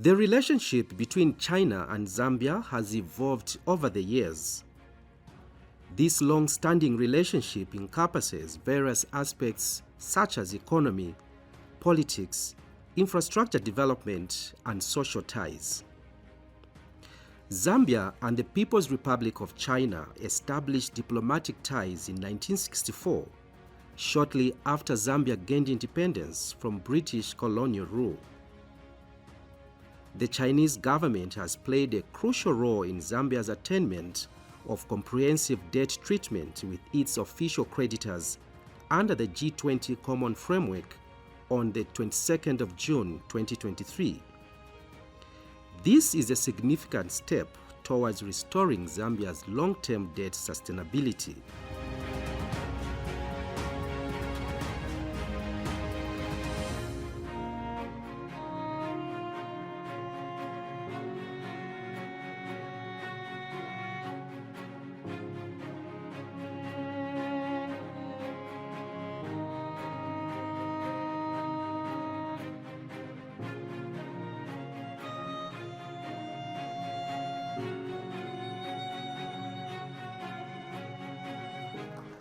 The relationship between China and Zambia has evolved over the years. This long-standing relationship encompasses various aspects such as economy, politics, infrastructure development, and social ties. Zambia and the People's Republic of China established diplomatic ties in 1964, shortly after Zambia gained independence from British colonial rule. The Chinese government has played a crucial role in Zambia's attainment of comprehensive debt treatment with its official creditors under the G20 Common Framework on the 22nd of June 2023. This is a significant step towards restoring Zambia's long-term debt sustainability.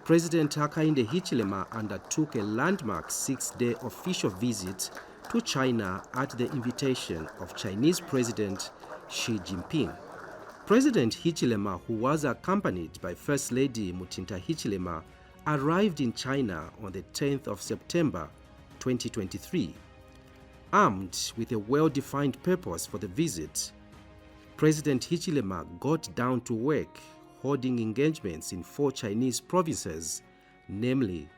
President Hakainde Hichilema undertook a landmark 6-day official visit to China at the invitation of Chinese President Xi Jinping. President Hichilema, who was accompanied by First Lady Mutinta Hichilema, arrived in China on the 10th of September 2023. Armed with a well-defined purpose for the visit, President Hichilema got down to work holding engagements in 4 Chinese provinces, namely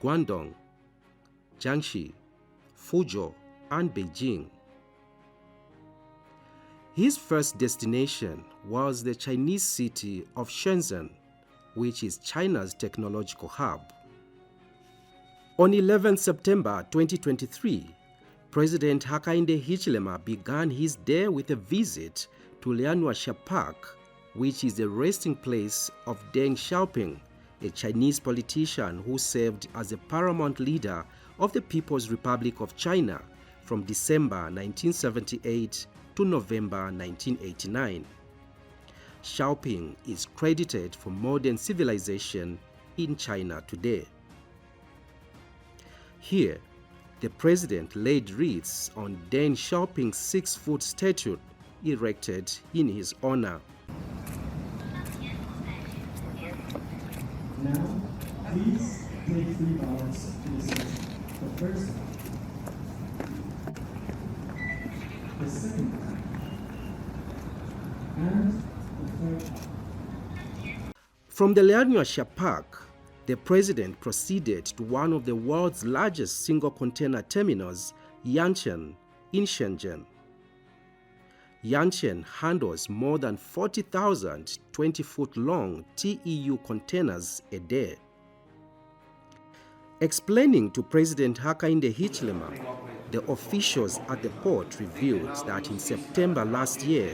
Guangdong, Jiangxi, Fuzhou, and Beijing. His first destination was the Chinese city of Shenzhen, which is China's technological hub. On 11 September 2023, President Hakainde Hichilema began his day with a visit to Lianhuaxia Park, which is the resting place of Deng Xiaoping, a Chinese politician who served as the paramount leader of the People's Republic of China from December 1978 to November 1989. Xiaoping is credited for modern civilization in China today. Here, the president laid wreaths on Deng Xiaoping's 6-foot statue erected in his honor. Now, please take 3 bows to the center. The first bow, the second bow, and the third bow. From the Lianhuaxia Park, the president proceeded to one of the world's largest single-container terminals, Yantian, in Shenzhen. Yantian handles more than 40,000 20-foot-long TEU containers a day. Explaining to President Hakainde Hichilema, the officials at the port revealed that in September last year,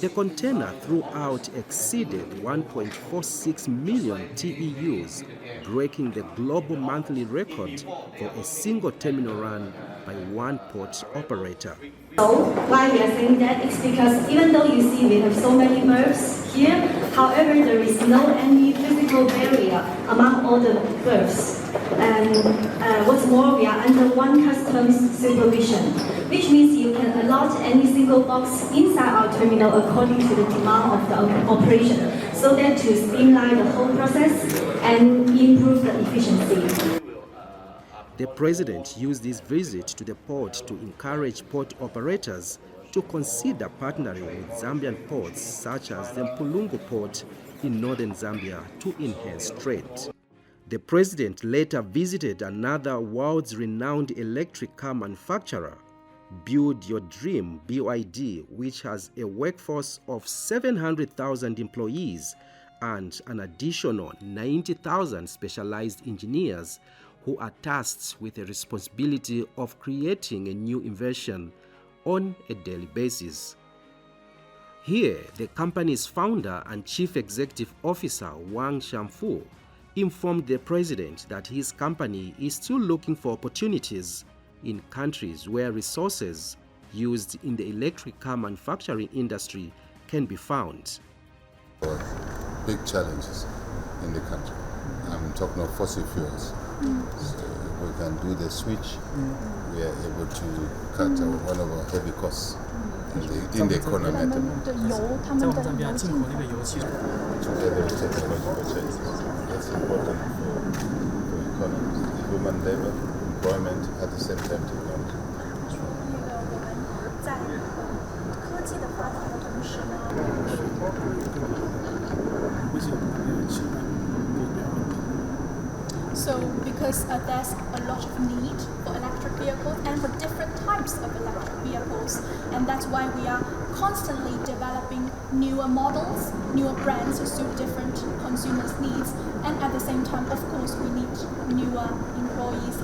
the container throughput exceeded 1.46 million TEUs, breaking the global monthly record for a single terminal run by one port operator. So why we are saying that is because even though you see we have so many berths here, however there is no any physical barrier among all the berths. And what's more, we are under one customs supervision, which means you can allot any single box inside our terminal according to the demand of the operation, so that to streamline the whole process and improve the efficiency. The president used his visit to the port to encourage port operators to consider partnering with Zambian ports such as the Mpulungu port in northern Zambia to enhance trade. The president later visited another world's renowned electric car manufacturer, Build Your Dream BYD, which has a workforce of 700,000 employees and an additional 90,000 specialized engineers who are tasked with the responsibility of creating a new invention on a daily basis. Here, the company's founder and chief executive officer, Wang Shanfu, informed the president that his company is still looking for opportunities in countries where resources, used in the electric car manufacturing industry can be found. Big challenges in the country. I'm talking of fossil fuels. So we can do the switch. We are able to cut one of our heavy costs in the economy at the moment. Together with technological changes. That's important for economies. Human labor, employment, at the same time technology. So because there's a lot of need for electric vehicles and for different types of electric vehicles, and that's why we are constantly developing newer models, newer brands to suit different consumers' needs, and at the same time, of course, we need newer employees,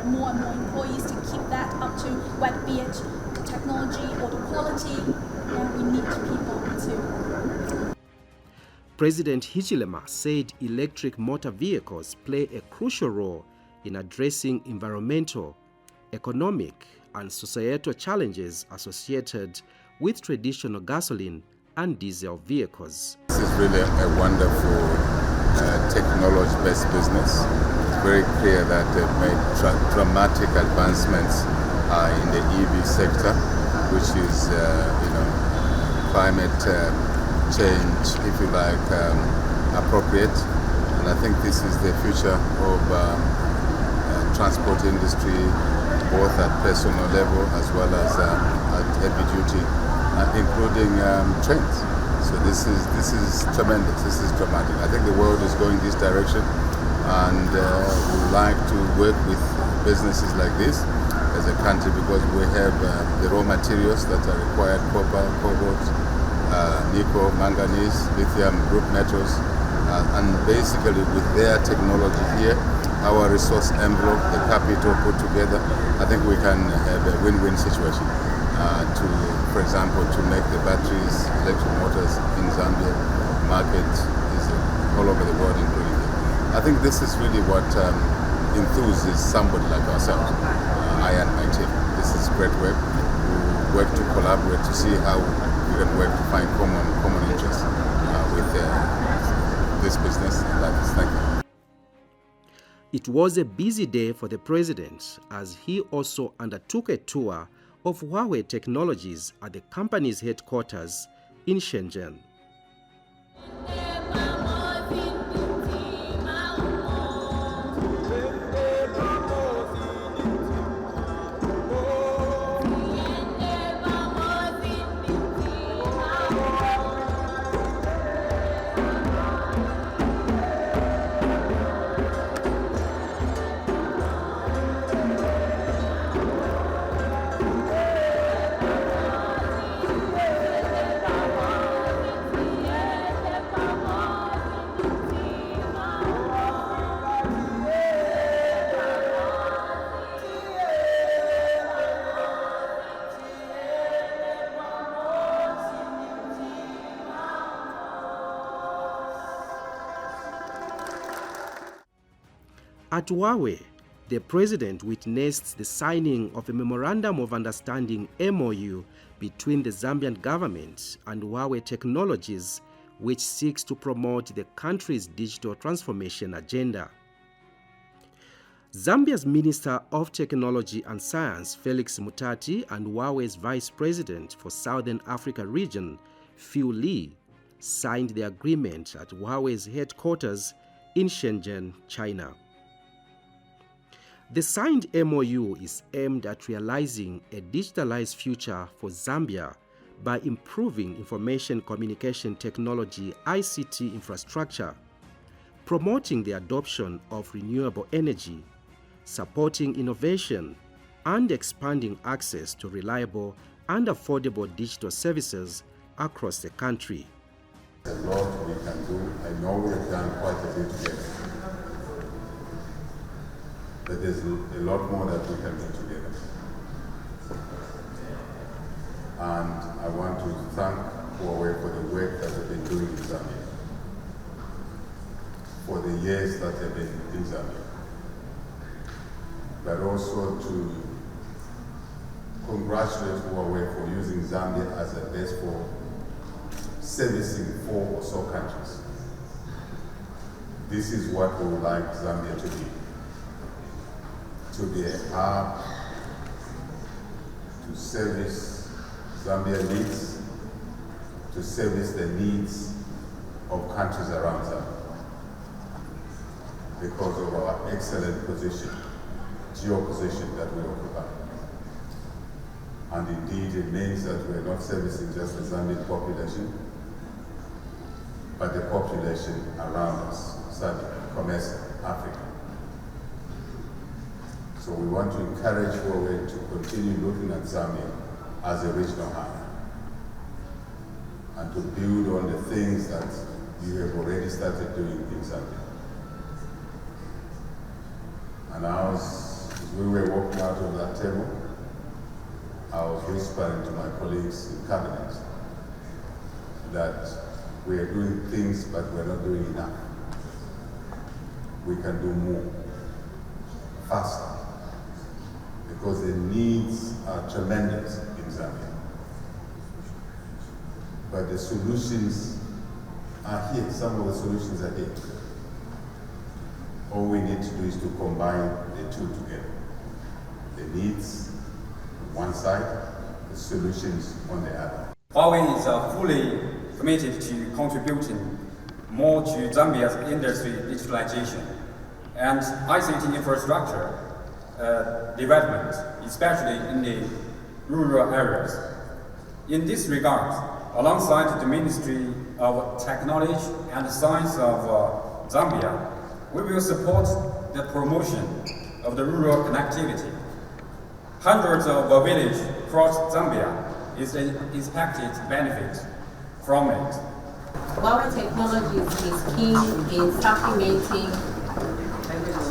more and more employees to keep that up to, whether be it the technology or the quality, and we need people to. President Hichilema said electric motor vehicles play a crucial role in addressing environmental, economic, and societal challenges associated with traditional gasoline and diesel vehicles. This is really a wonderful technology-based business. It's very clear that they've made dramatic advancements in the EV sector, which is, climate change, if you like, appropriate. And I think this is the future of transport industry, both at personal level as well as at heavy duty, including trains. So this is tremendous. This is dramatic. I think the world is going this direction, and we would like to work with businesses like this as a country because we have the raw materials that are required: copper, cobalt, nickel, manganese, lithium, group metals, and basically with their technology here, our resource envelope, the capital put together, I think we can have a win-win situation for example, to make the batteries, electric motors in Zambia. Market is all over the world, including here. I think this is really what enthuses somebody like ourselves, I and my team. This is great work. We work to collaborate to see how we can work to find common interests with this business. Thank you. It was a busy day for the president as he also undertook a tour of Huawei Technologies at the company's headquarters in Shenzhen. At Huawei, the president witnessed the signing of a Memorandum of Understanding MOU between the Zambian government and Huawei Technologies, which seeks to promote the country's digital transformation agenda. Zambia's Minister of Technology and Science, Felix Mutati, and Huawei's Vice President for Southern Africa region, Phil Lee, signed the agreement at Huawei's headquarters in Shenzhen, China. The signed MOU is aimed at realizing a digitalized future for Zambia by improving information communication technology ICT infrastructure, promoting the adoption of renewable energy, supporting innovation, and expanding access to reliable and affordable digital services across the country. There's a lot we can do. I know we have done quite a bit together. But there's a lot more that we can do together. And I want to thank Huawei for the work that they've been doing in Zambia, for the years that they've been in Zambia, but also to congratulate Huawei for using Zambia as a base for servicing 4 or so countries. This is what we would like Zambia to be a hub to service Zambia's needs, to service the needs of countries around Zambia because of our excellent position, geo-position that we occupy. And indeed, it means that we're not servicing just the Zambian population, but the population around us, Commerce, Africa. So we want to encourage Huawei to continue looking at Zambia as a regional hub and to build on the things that you have already started doing in Zambia. And as we were walking out of that table, I was whispering to my colleagues in cabinet that we are doing things, but we're not doing enough. We can do more, faster, because the needs are tremendous in Zambia. But the solutions are here. Some of the solutions are here. All we need to do is to combine the two together. The needs on one side, the solutions on the other. Huawei is fully committed to contributing more to Zambia's industry digitalization and ICT infrastructure development, especially in the rural areas. In this regard, alongside the Ministry of Technology and Science of Zambia, we will support the promotion of the rural connectivity. Hundreds of villages across Zambia is expected to benefit from it. Huawei Technologies is keen in supplementing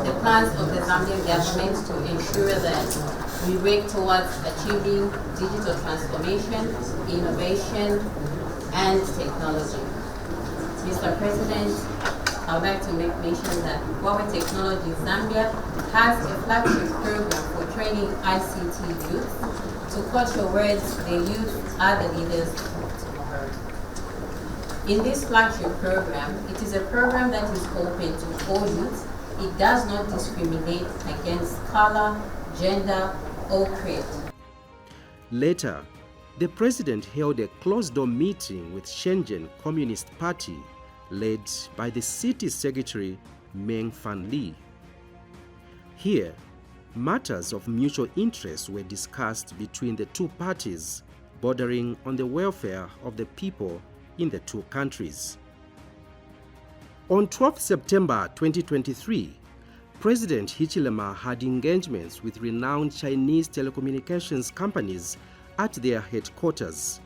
the plans of the Zambian government to ensure that we work towards achieving digital transformation, innovation, and technology. Mr. President, I would like to make mention that Huawei Technologies Zambia has a flagship program for training ICT youth. To quote your words, the youth are the leaders of tomorrow. In this flagship program, it is a program that is open to all youth. It does not discriminate against color, gender, or creed. Later, the president held a closed-door meeting with Shenzhen Communist Party, led by the city secretary Meng Fan Li. Here, matters of mutual interest were discussed between the two parties, bordering on the welfare of the people in the two countries. On 12 September 2023, President Hichilema had engagements with renowned Chinese telecommunications companies at their headquarters.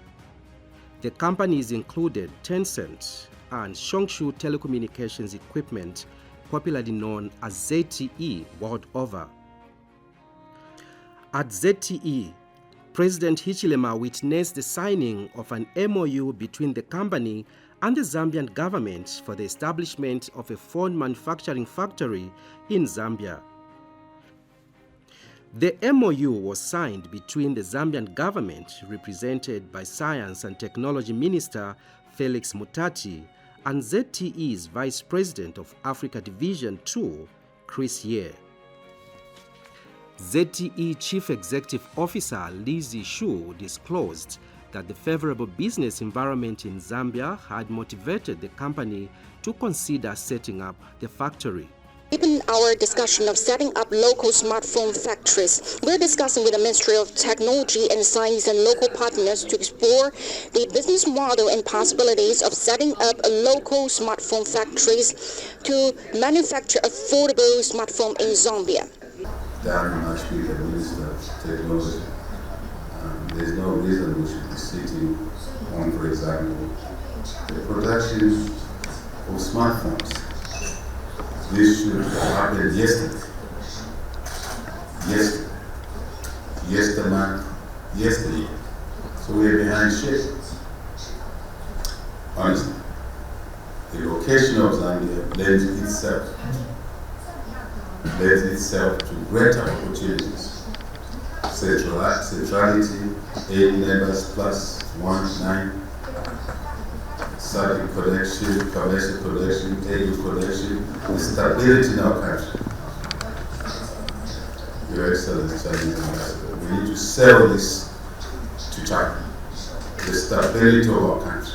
The companies included Tencent and Shongshu Telecommunications Equipment, popularly known as ZTE world over. At ZTE, President Hichilema witnessed the signing of an MOU between the company and the Zambian government for the establishment of a phone manufacturing factory in Zambia. The MOU was signed between the Zambian government, represented by Science and Technology Minister Felix Mutati, and ZTE's Vice President of Africa Division 2, Chris Ye. ZTE Chief Executive Officer Lizzie Shu disclosed that the favorable business environment in Zambia had motivated the company to consider setting up the factory. Given our discussion of setting up local smartphone factories, we're discussing with the Ministry of Technology and Science and local partners to explore the business model and possibilities of setting up local smartphone factories to manufacture affordable smartphones in Zambia. Very much with the Minister of Technology. There's no reason we should be sitting on, for example, the production of smartphones. This should have happened yesterday. Yesterday. So we're behind schedule. Honestly. The location of Zambia lends itself to greater opportunities. centrality, 8 neighbors plus 1, 9. Serving collection, commercial collection, aid collection, the stability in our country. Your Excellency, Chinese Ambassador, we need to sell this to China. The stability of our country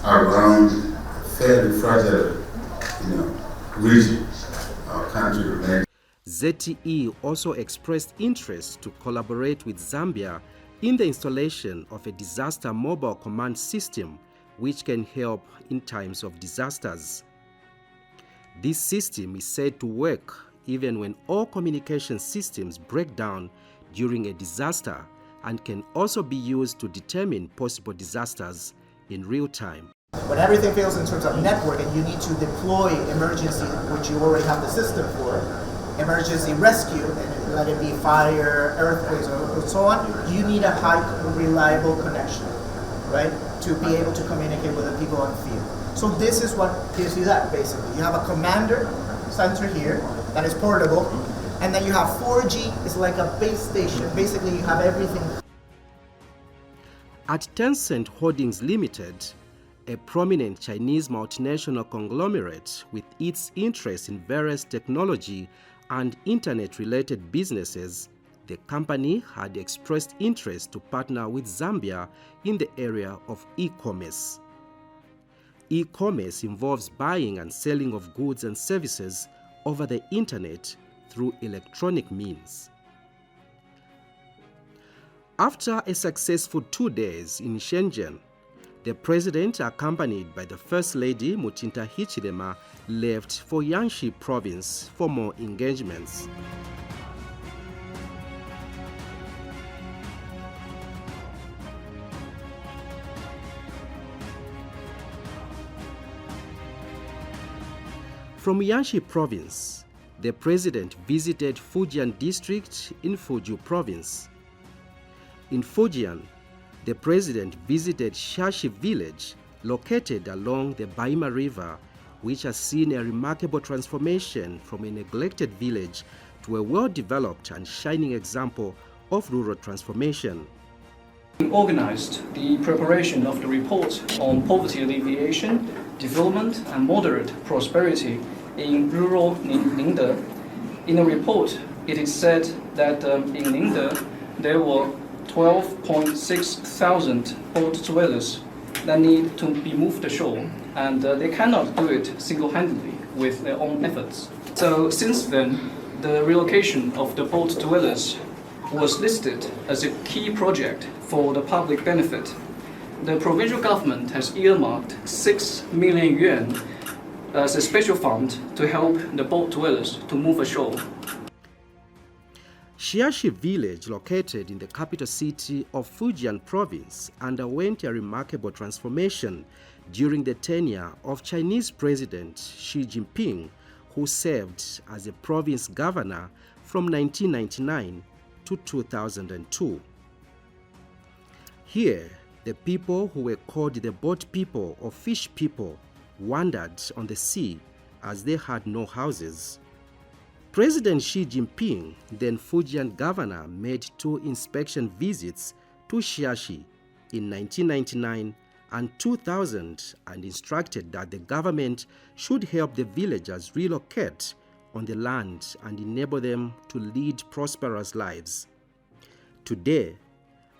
around a fairly fragile, region. Our country remains. ZTE also expressed interest to collaborate with Zambia in the installation of a disaster mobile command system which can help in times of disasters. This system is said to work even when all communication systems break down during a disaster and can also be used to determine possible disasters in real time. When everything fails in terms of network and you need to deploy emergency, which you already have the system for, emergency rescue, and let it be fire, earthquakes, or so on, you need a high reliable connection, right, to be able to communicate with the people on the field. So this is what gives you that, basically. You have a commander center here that is portable, and then you have 4G, it's like a base station. Basically, you have everything. At Tencent Holdings Limited, a prominent Chinese multinational conglomerate with its interests in various technology and internet-related businesses, the company had expressed interest to partner with Zambia in the area of e-commerce. E-commerce involves buying and selling of goods and services over the internet through electronic means. After a successful 2 days in Shenzhen, the president, accompanied by the First Lady Hakainde Hichilema, left for Jiangxi province for more engagements. From Jiangxi province, the president visited Fujian district in Fuzhou province. In Fujian, the president visited Shashi village located along the Baima River, which has seen a remarkable transformation from a neglected village to a well-developed and shining example of rural transformation. We organized the preparation of the report on poverty alleviation, development and moderate prosperity in rural Ningde. In the report, it is said that in Ningde there were 12.6 thousand boat dwellers that need to be moved ashore, and they cannot do it single-handedly with their own efforts. So since then, the relocation of the boat dwellers was listed as a key project for the public benefit. The provincial government has earmarked 6 million yuan as a special fund to help the boat dwellers to move ashore. Xiaxi village, located in the capital city of Fujian province, underwent a remarkable transformation during the tenure of Chinese President Xi Jinping, who served as a province governor from 1999 to 2002. Here, the people who were called the boat people or fish people wandered on the sea as they had no houses. President Xi Jinping, then Fujian governor, made 2 inspection visits to Xiaxi in 1999 and 2000 and instructed that the government should help the villagers relocate on the land and enable them to lead prosperous lives. Today,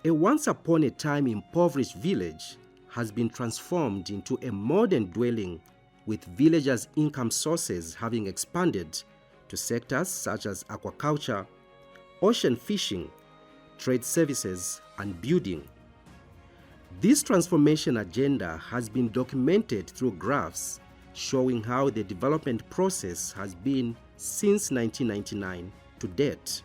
a once-upon-a-time impoverished village has been transformed into a modern dwelling, with villagers' income sources having expanded to sectors such as aquaculture, ocean fishing, trade services, and building. This transformation agenda has been documented through graphs showing how the development process has been since 1999 to date.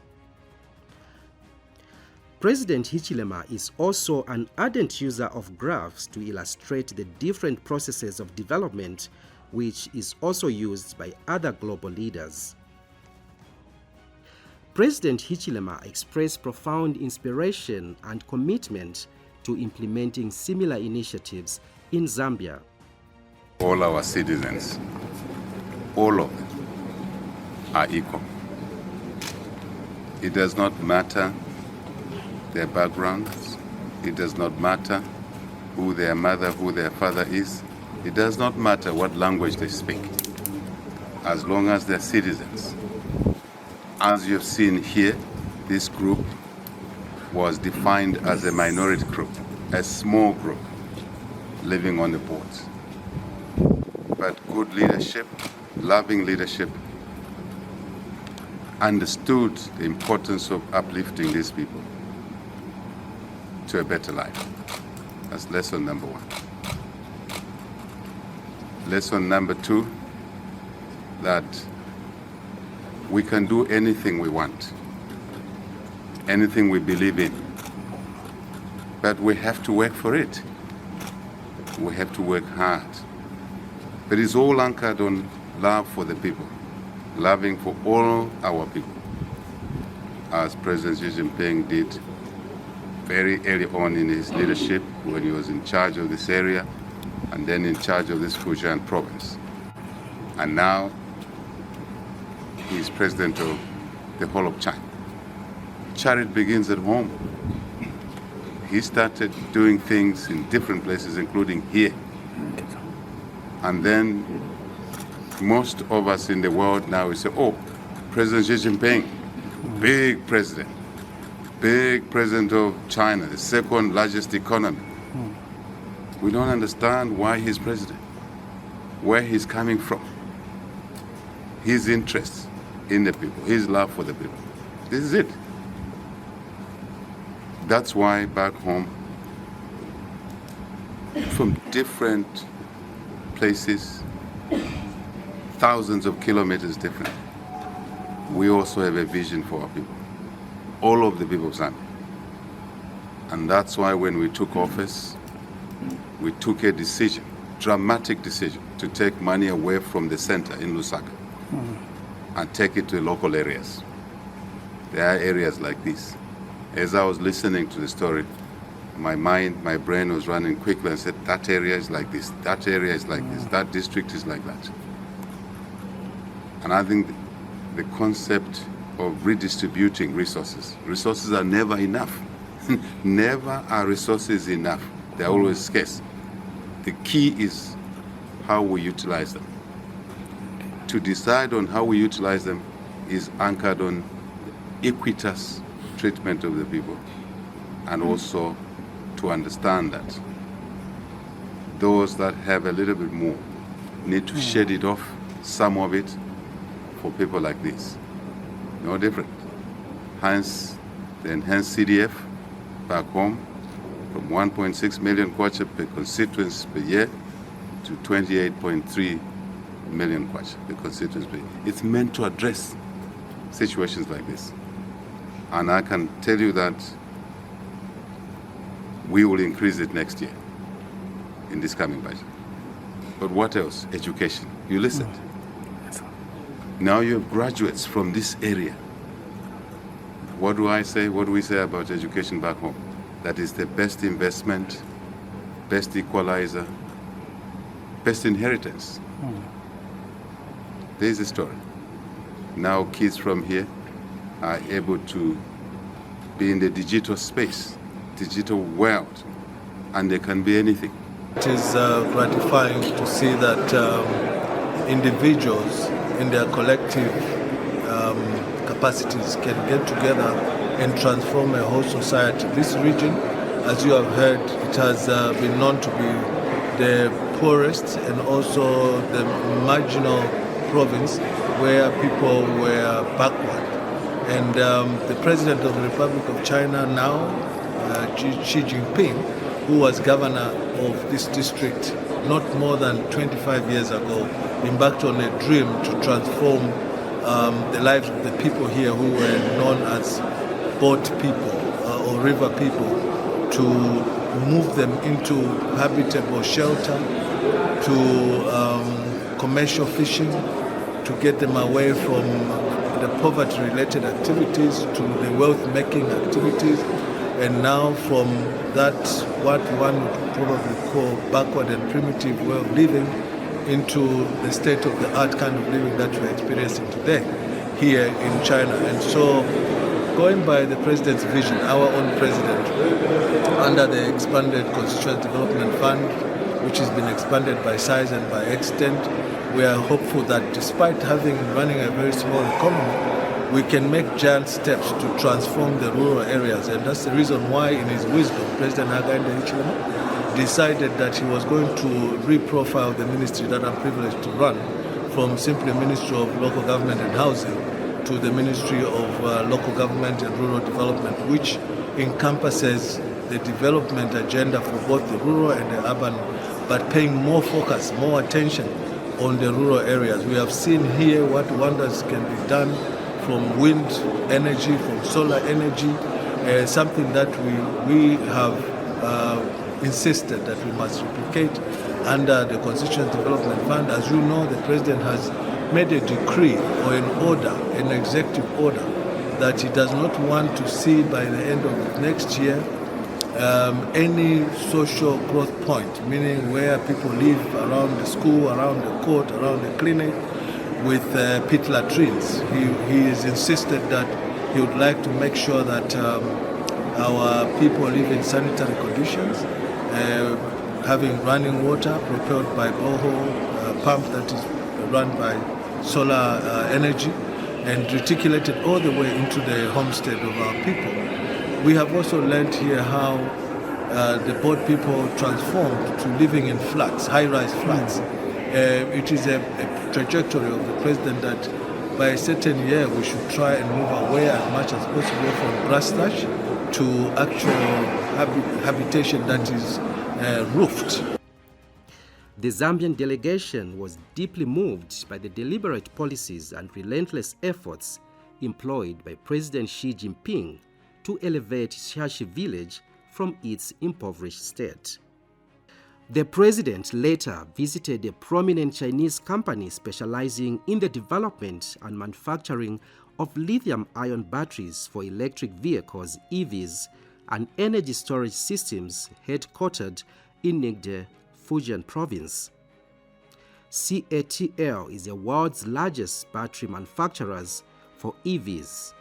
President Hichilema is also an ardent user of graphs to illustrate the different processes of development, which is also used by other global leaders. President Hichilema expressed profound inspiration and commitment to implementing similar initiatives in Zambia. All our citizens, all of them, are equal. It does not matter their backgrounds. It does not matter who their mother, who their father is. It does not matter what language they speak, as long as they're citizens. As you've seen here, this group was defined as a minority group, a small group living on the ports. But good leadership, loving leadership, understood the importance of uplifting these people to a better life. That's lesson number one. Lesson number two, that we can do anything we want, anything we believe in, but we have to work for it. We have to work hard. But it's all anchored on love for the people, loving for all our people, as President Xi Jinping did very early on in his leadership when he was in charge of this area and then in charge of this Fujian province. And now he's president of the whole of China. Charity begins at home. He started doing things in different places, including here. And then most of us in the world now, we say, oh, President Xi Jinping, big president of China, the second largest economy. We don't understand why he's president, where he's coming from, his interests in the people, his love for the people. This is it. That's why back home, from different places, thousands of kilometers different, we also have a vision for our people, all of the people of Zambia. And that's why when we took office, we took a decision, dramatic decision, to take money away from the center in Lusaka and take it to local areas. There are areas like this. As I was listening to the story, my brain was running quickly and said, that area is like this, that area is like this, that district is like that. And I think the concept of redistributing resources are never enough. Never are resources enough. They're always scarce. The key is how we utilize them. To decide on how we utilize them is anchored on equitous treatment of the people, and also to understand that those that have a little bit more need to shed it off, some of it, for people like this. No different. Hence, the enhanced CDF back home from 1.6 million kwacha per constituency per year to 28.3 million kwacha per constituency per year. It's meant to address situations like this. And I can tell you that we will increase it next year in this coming budget. But what else? Education. You listened. Now you have graduates from this area. What do I say? What do we say about education back home? That is the best investment, best equalizer, best inheritance. There is a story. Now kids from here are able to be in the digital space, digital world, and they can be anything. It is gratifying to see that individuals in their collective capacities can get together and transform a whole society. This region, as you have heard, it has been known to be the poorest and also the marginal province where people were backward. And the President of the Republic of China now, Xi Jinping, who was governor of this district not more than 25 years ago, embarked on a dream to transform the lives of the people here who were known as boat people or river people, to move them into habitable shelter, to commercial fishing, to get them away from the poverty-related activities to the wealth-making activities, and now from that, what one would probably call backward and primitive way of living, into the state-of-the-art kind of living that we're experiencing today here in China. And so going by the president's vision, our own president, under the expanded Constituent Development Fund, which has been expanded by size and by extent, we are hopeful that despite running a very small economy, we can make giant steps to transform the rural areas. And that's the reason why, in his wisdom, President Hakainde Hichilema decided that he was going to reprofile the ministry that I'm privileged to run from simply Ministry of Local Government and Housing to the Ministry of Local Government and Rural Development, which encompasses the development agenda for both the rural and the urban, but paying more focus, more attention on the rural areas. We have seen here what wonders can be done from wind energy, from solar energy, something that we have insisted that we must replicate under the Constituent Development Fund. As you know, the President has made a decree or an order, an executive order, that he does not want to see by the end of next year any social growth point, meaning where people live around the school, around the court, around the clinic, with pit latrines. He has insisted that he would like to make sure that our people live in sanitary conditions, having running water propelled by borehole pump that is run by solar energy, and reticulated all the way into the homestead of our people. We have also learned here how the boat people transformed to living in flats, high-rise flats. It is a trajectory of the president that by a certain year we should try and move away as much as possible from grass thatch to actual habitation that is roofed. The Zambian delegation was deeply moved by the deliberate policies and relentless efforts employed by President Xi Jinping to elevate Shashi village from its impoverished state. The president later visited a prominent Chinese company specializing in the development and manufacturing of lithium-ion batteries for electric vehicles, EVs, and energy storage systems headquartered in Ningde, Fujian province. CATL is the world's largest battery manufacturers for EVs.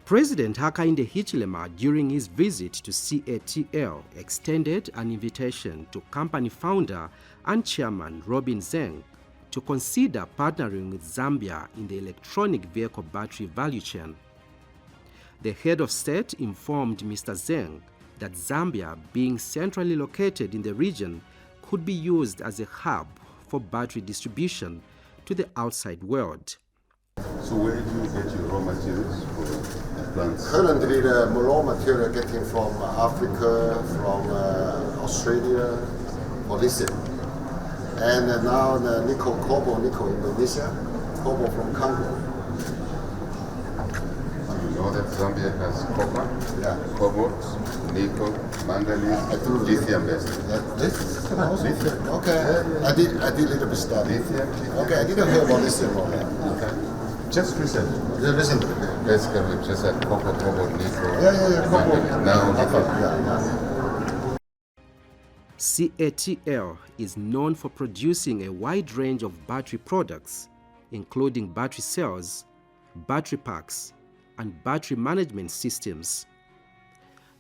President Hakainde Hichilema, during his visit to CATL, extended an invitation to company founder and chairman Robin Zeng to consider partnering with Zambia in the electronic vehicle battery value chain. The head of state informed Mr. Zeng that Zambia, being centrally located in the region, could be used as a hub for battery distribution to the outside world. So where do you get your raw materials for the plants? Currently, the raw material getting from Africa, from Australia, for lithium. And now the nickel, Indonesia, cobalt from Congo. You know that Zambia has copper, cobalt, nickel, manganese, lithium based. Lithium. Okay. I did a little bit study. Lithium. Okay, I didn't hear about lithium. Okay. Just recently. Recently. Basically, we just had copper, cobalt, nickel. Cobalt. Now lithium. CATL is known for producing a wide range of battery products, including battery cells, battery packs, and battery management systems.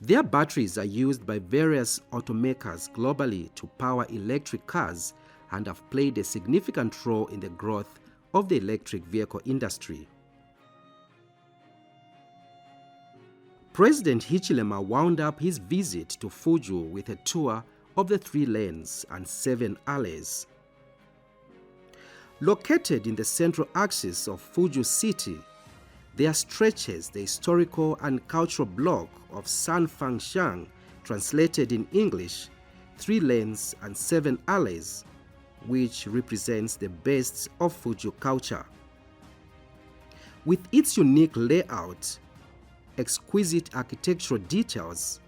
Their batteries are used by various automakers globally to power electric cars and have played a significant role in the growth of the electric vehicle industry. President Hichilema wound up his visit to Fuju with a tour of the 3 lanes and 7 alleys. Located in the central axis of Fuju city, there stretches the historical and cultural block of Sanfangxiang, translated in English, 3 lanes and 7 alleys, which represents the best of Fuju culture. With its unique layout, exquisite architectural details,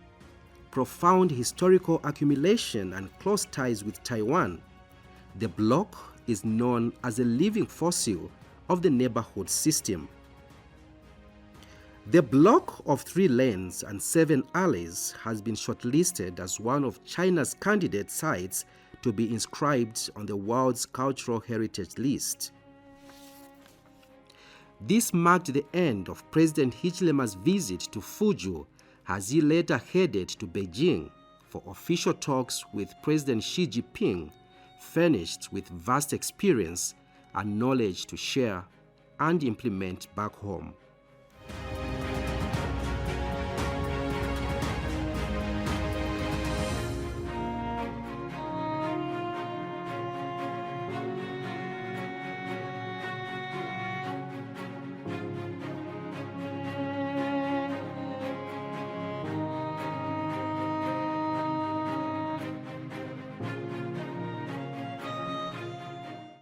profound historical accumulation, and close ties with Taiwan, the block is known as a living fossil of the neighborhood system. The block of 3 lanes and 7 alleys has been shortlisted as one of China's candidate sites to be inscribed on the World's Cultural Heritage List. This marked the end of President Hichilema'S visit to Fuju, as he later headed to Beijing for official talks with President Xi Jinping, furnished with vast experience and knowledge to share and implement back home.